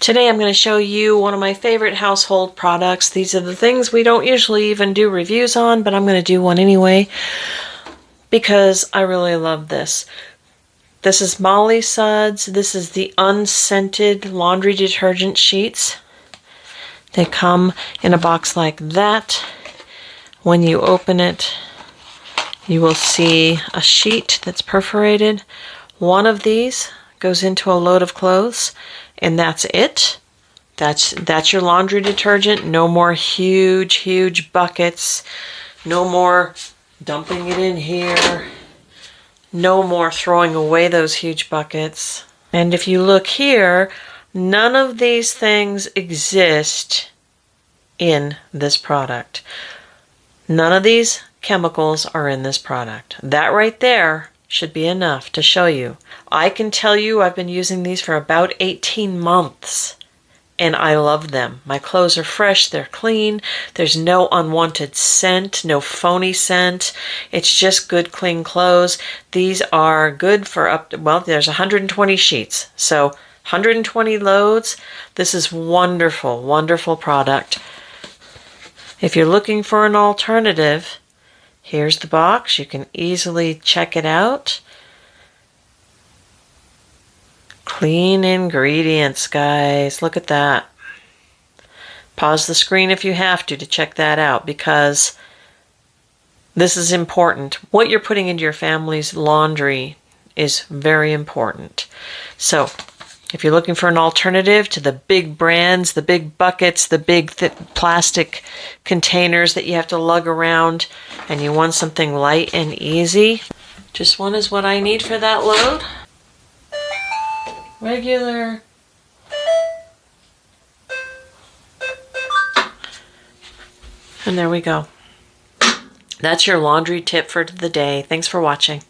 Today I'm going to show you one of my favorite household products. These are the things we don't usually even do reviews on, but I'm going to do one anyway because I really love this. This is Molly Suds. This is the unscented laundry detergent sheets. They come in a box like that. When you open it, you will see a sheet that's perforated. One of these goes into a load of clothes, and that's it. That's your laundry detergent. No more huge buckets. No more dumping it in here. No more throwing away those huge buckets. And if you look here, none of these things exist in this product. None of these chemicals are in this product. That right there should be enough to show you. I can tell you I've been using these for about 18 months and I love them. My clothes are fresh, they're clean, there's no unwanted scent, no phony scent. It's just good, clean clothes. These are good for up to, well, there's 120 sheets, so 120 loads. This is wonderful, wonderful product. If you're looking for an alternative, here's the box. You can easily check it out. Clean ingredients, guys. Look at that. Pause the screen if you have to check that out because this is important. What you're putting into your family's laundry is very important. So, if you're looking for an alternative to the big brands, the big buckets, the big thick plastic containers that you have to lug around, and you want something light and easy, just one is what I need for that load. Regular. And there we go. That's your laundry tip for the day. Thanks for watching.